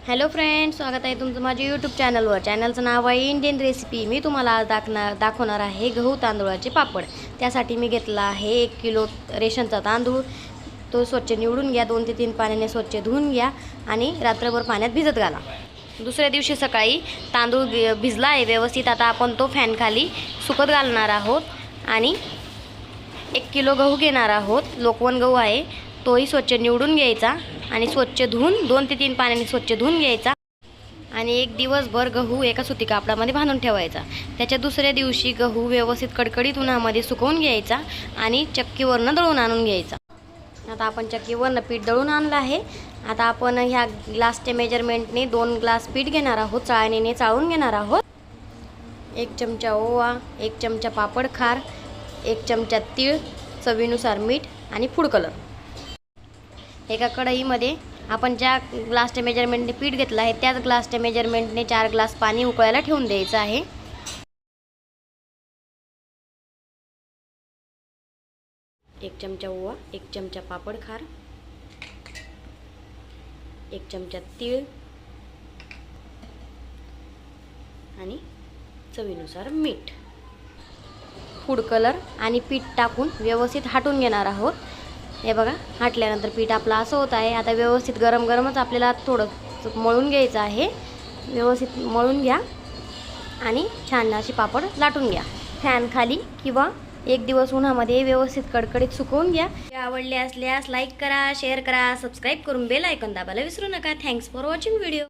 Hello friends, स्वागत आहे तुमचं माझ्या यूट्यूब चॅनलवर। चॅनलचं नाव आहे इंडियन रेसिपी। मी तुम्हाला आज दाखवणार आहे गहू तांदूळाचे पापड। त्यासाठी मी घेतला आहे 1 किलो रेशनचा तांदूळ। तो स्वच्छ निवडून घ्या, 2 ते 3 पाण्याने स्वच्छ धुवून घ्या आणि रात्रभर पाण्यात भिजत घाला। दुसऱ्या दिवशी सकाळी तांदूळ भिजला आहे व्यवस्थित। आता आपण तो फॅन खाली सुकत घालणार आहोत आणि 1 किलो गहू घेणार आहोत। लोकवन गहू आहे, तोही स्वच्छ निवडून घ्यायचा आणि स्वच्छ धुवून 2 ते 3 पाण्याने स्वच्छ धुवून घ्यायचा आणि 1 दिवसभर गहू एका सुती कापडामध्ये बांधून ठेवायचा। त्याच्या दुसऱ्या दिवशी गहू व्यवस्थित कडकडीत उन्हामध्ये सुकवून घ्यायचा आणि चक्कीवरनं दळून आणून घ्यायचा। आता आपण चक्कीवरनं पीठ दळून आणलं आहे। आता आपण ह्या ग्लासच्या मेजरमेंटने 2 ग्लास पीठ घेणार आहोत। चाळणीने चाळून घेणार आहोत। 1 चमचा ओवा, 1 चमचा पापड खार, 1 चमचा तीळ, चवीनुसार मीठ आणि फूड कलर। एका कढईमध्ये आपण ज्या ग्लासच्या मेजरमेंटने पीठ घेतलं आहे त्याच ग्लासच्या मेजरमेंटने 4 ग्लास पाणी उकळायला ठेवून द्यायचं आहे। 1 चमचा ओवा, 1 चमचा पापड खार, 1 चमचा तीळ आणि चवीनुसार मीठ, फूड कलर आणि पीठ टाकून व्यवस्थित हाटून घेणार आहोत। हे बघा, हाटल्यानंतर पीठ आपलं असं होत आहे। आता व्यवस्थित गरमच आपल्याला थोडं मळून घ्यायचं आहे। व्यवस्थित मळून घ्या आणि छान अशी पापड लाटून घ्या फॅन खाली किंवा 1 दिवस उन्हामध्ये व्यवस्थित कडकडीत सुकवून घ्या। आवडले असल्यास लाईक करा, शेअर करा, सबस्क्राईब करून बेल आयकॉन दाबायला विसरू नका। Thanks for watching video.